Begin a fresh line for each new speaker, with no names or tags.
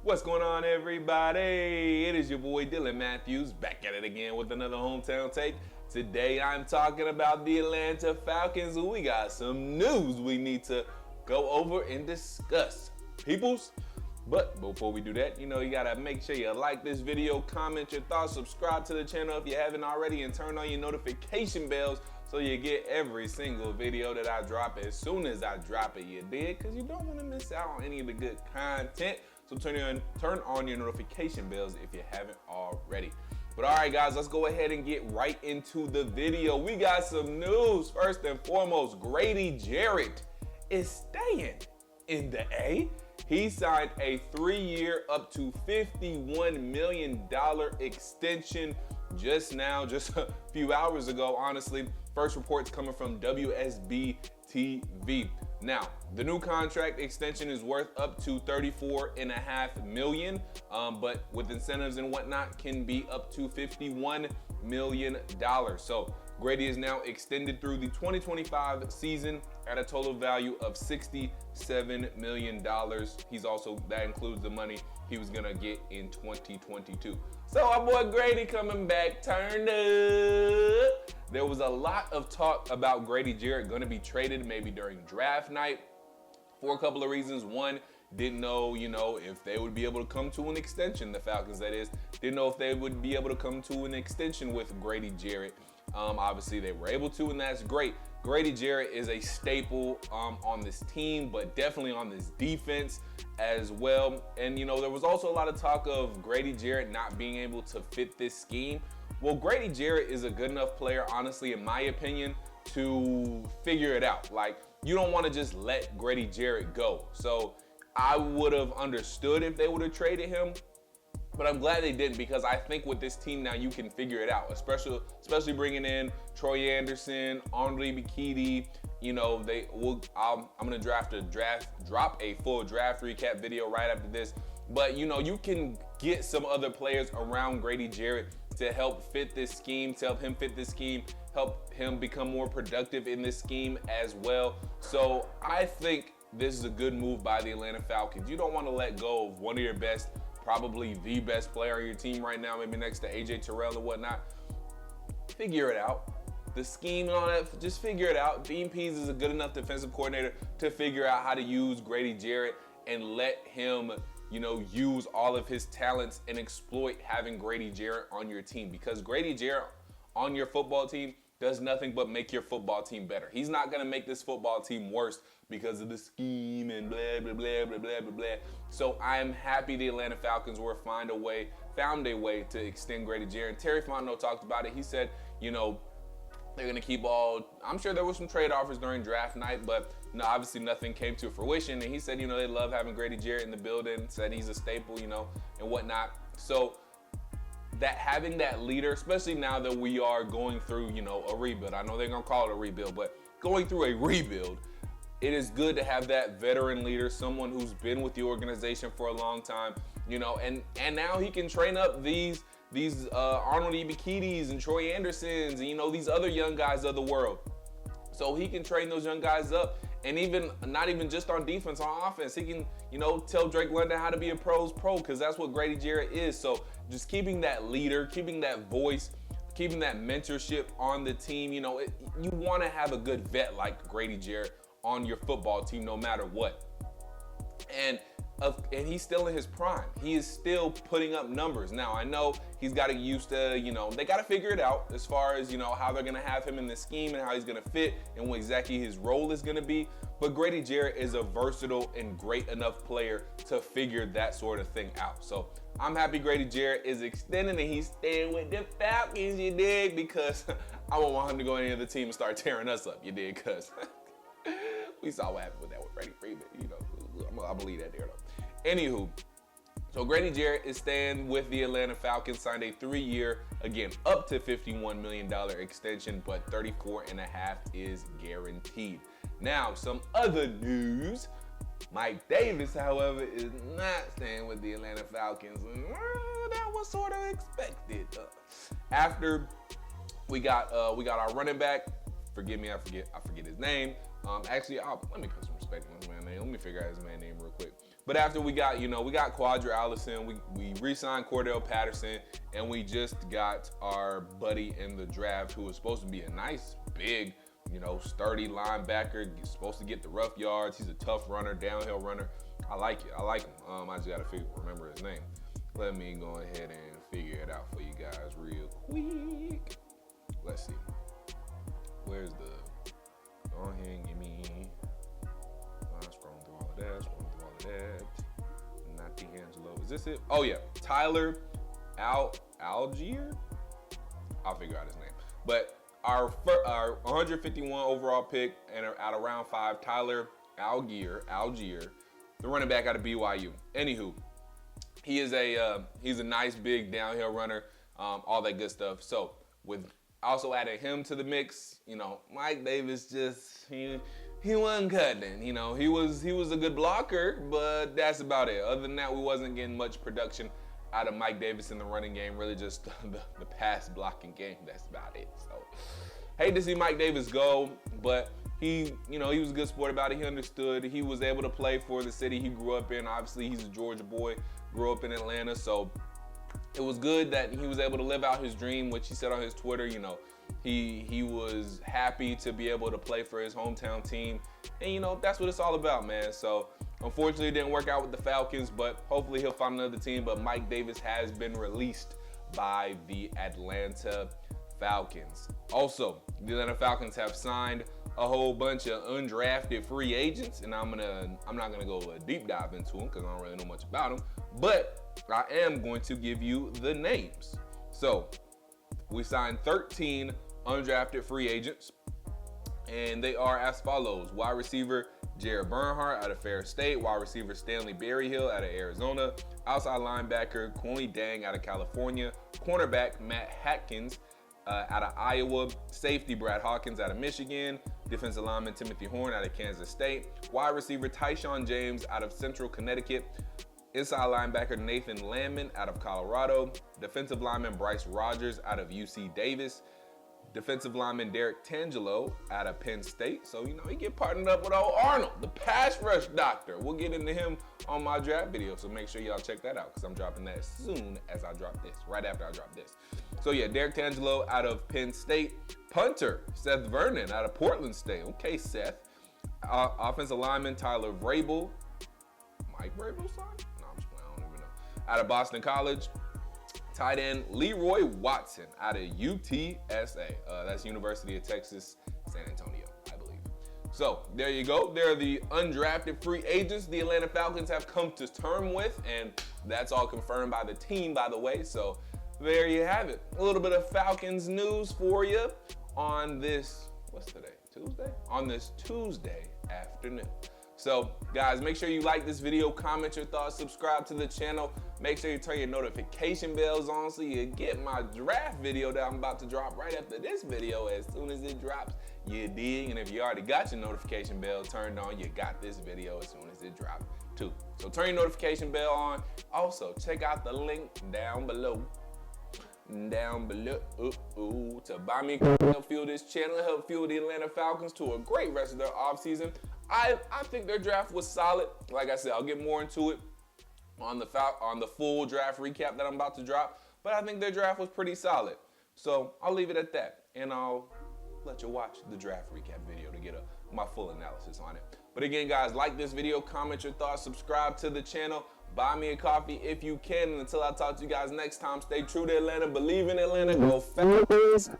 What's going on, everybody? It is your boy Dylan Mathews back at it again with another hometown take. Today I'm talking about the Atlanta Falcons. We got some news we need to go over and discuss, peoples. But before we do that, you gotta make sure you like this video, comment your thoughts, subscribe to the channel if you haven't already, and turn on your notification bells so you get every single video that I drop as soon as I drop it, you dig? Because you don't want to miss out on any of the good content. So turn on your notification bells if you haven't already. But all right, guys, let's go ahead and get right into the video. We got some news. First and foremost, Grady Jarrett is staying in the A. He signed a 3-year, up to $51 million extension just a few hours ago, honestly. First reports coming from WSB TV. Now, the new contract extension is worth up to $34.5 million, but with incentives and whatnot can be up to $51 million. So Grady is now extended through the 2025 season at a total value of $67 million. That includes the money he was gonna get in 2022. So our boy Grady coming back, turned up. There was a lot of talk about Grady Jarrett gonna be traded maybe during draft night for a couple of reasons. One, didn't know, if they would be able to come to an extension, the Falcons that is. Didn't know if they would be able to come to an extension with Grady Jarrett. Obviously they were able to, and that's great. Grady Jarrett is a staple on this team, but definitely on this defense as well. And there was also a lot of talk of Grady Jarrett not being able to fit this scheme. Well, Grady Jarrett is a good enough player, honestly, in my opinion, to figure it out. Like, you don't want to just let Grady Jarrett go. So I would have understood if they would have traded him, but I'm glad they didn't, because I think with this team now you can figure it out, especially bringing in Troy Anderson, Andre Bikiti. I'm gonna drop a full draft recap video right after this. But you can get some other players around Grady Jarrett to help fit this scheme, to help him fit this scheme, help him become more productive in this scheme as well. So I think this is a good move by the Atlanta Falcons. You don't want to let go of one of your best, probably the best player on your team right now, maybe next to AJ Terrell and whatnot. Figure it out. The scheme and all that, just figure it out. Dean Pease is a good enough defensive coordinator to figure out how to use Grady Jarrett and let him, use all of his talents and exploit having Grady Jarrett on your team, because Grady Jarrett on your football team does nothing but make your football team better. He's not going to make this football team worse because of the scheme and blah, blah, blah, blah, blah, blah, blah. So I'm happy the Atlanta Falcons found a way to extend Grady Jarrett. Terry Fontenot talked about it. He said, they're going to keep I'm sure there were some trade offers during draft night, but obviously nothing came to fruition. And he said, they love having Grady Jarrett in the building, said he's a staple, and whatnot. So that having that leader, especially now that we are going through, a rebuild. I know they're going to call it a rebuild, but going through a rebuild, it is good to have that veteran leader, someone who's been with the organization for a long time, and now he can train up these Arnold Ibikitis and Troy Andersons and, these other young guys of the world. So he can train those young guys up, and not even just on defense, on offense. He can, tell Drake London how to be a pro's pro, because that's what Grady Jarrett is. So just keeping that leader, keeping that voice, keeping that mentorship on the team, you want to have a good vet like Grady Jarrett on your football team no matter what. And he's still in his prime. He is still putting up numbers. Now, I know he's got to get used to, they got to figure it out as far as, how they're going to have him in the scheme and how he's going to fit and what exactly his role is going to be. But Grady Jarrett is a versatile and great enough player to figure that sort of thing out. So I'm happy Grady Jarrett is extending and he's staying with the Falcons, you dig? Because I won't want him to go any other team and start tearing us up, you dig? Because we saw what happened with that with Freddie Freeman, I believe that there though. Anywho, so Grady Jarrett is staying with the Atlanta Falcons, signed a 3-year, again, up to $51 million extension, but $34.5 is guaranteed. Now, some other news. Mike Davis, however, is not staying with the Atlanta Falcons. That was sort of expected. After we got our running back, forgive me, I forget his name. Actually, let me put some respect on his man name. Let me figure out his man name real quick. But after we got Quadra Allison, we re-signed Cordell Patterson, and we just got our buddy in the draft who was supposed to be a nice, big, sturdy linebacker. He's supposed to get the rough yards. He's a tough runner, downhill runner. I like it. I like him. I just got to remember his name. Let me go ahead and figure it out for you guys real quick. Let's see. Where's the... Go ahead and give me... Scrolling through all of that. Not D'Angelo. Is this it? Oh, yeah. Tyler Algier? I'll figure out his name. But our 151 overall pick and out of round 5, Tyler Algier, the running back out of BYU. Anywho, he's a nice big downhill runner, all that good stuff. So with also adding him to the mix, Mike Davis just he wasn't cutting. He was a good blocker, but that's about it. Other than that, we wasn't getting much production out of Mike Davis in the running game. Really just the pass blocking game. That's about it. So hate to see Mike Davis go, but he was a good sport about it. He understood. He was able to play for the city he grew up in. Obviously, he's a Georgia boy, grew up in Atlanta, so it was good that he was able to live out his dream, which he said on his Twitter. He was happy to be able to play for his hometown team, and that's what it's all about, man. So unfortunately, it didn't work out with the Falcons, but hopefully he'll find another team. But Mike Davis has been released by the Atlanta Falcons. Also, the Atlanta Falcons have signed a whole bunch of undrafted free agents, and I'm not gonna go a deep dive into them because I don't really know much about them, but I am going to give you the names. So we signed 13 undrafted free agents, and they are as follows: wide receiver Jared Bernhardt out of Ferris State, wide receiver Stanley Berryhill out of Arizona, outside linebacker Kwony Dang out of California, cornerback Matt Hatkins out of Iowa, safety Brad Hawkins out of Michigan, defensive lineman Timothy Horn out of Kansas State, wide receiver Tyshawn James out of Central Connecticut, inside linebacker Nathan Landman out of Colorado, defensive lineman Bryce Rogers out of UC Davis, defensive lineman Derek Tangelo out of Penn State. So, he get partnered up with old Arnold, the pass rush doctor. We'll get into him on my draft video, so make sure y'all check that out because I'm dropping that as soon as I drop this, right after I drop this. So, yeah, Derek Tangelo out of Penn State. Punter, Seth Vernon out of Portland State. Okay, Seth. Offensive lineman Tyler Vrabel. Mike Vrabel's son? No, I'm just playing. I don't even know. Out of Boston College. Tight end Leroy Watson out of UTSA. That's University of Texas, San Antonio, I believe. So there you go. They're the undrafted free agents the Atlanta Falcons have come to terms with, and that's all confirmed by the team, by the way. So there you have it. A little bit of Falcons news for you on this, what's today? Tuesday? On this Tuesday afternoon. So guys, make sure you like this video, comment your thoughts, subscribe to the channel. Make sure you turn your notification bells on so you get my draft video that I'm about to drop right after this video as soon as it drops. You dig? And if you already got your notification bell turned on, you got this video as soon as it drops too. So turn your notification bell on. Also, check out the link down below. To buy me a help fuel this channel, help fuel the Atlanta Falcons to a great rest of their offseason. I think their draft was solid. Like I said, I'll get more into it on the full draft recap that I'm about to drop. But I think their draft was pretty solid. So I'll leave it at that, and I'll let you watch the draft recap video to get my full analysis on it. But again, guys, like this video, comment your thoughts, subscribe to the channel. Buy me a coffee if you can. And until I talk to you guys next time, stay true to Atlanta. Believe in Atlanta. Go Falcons.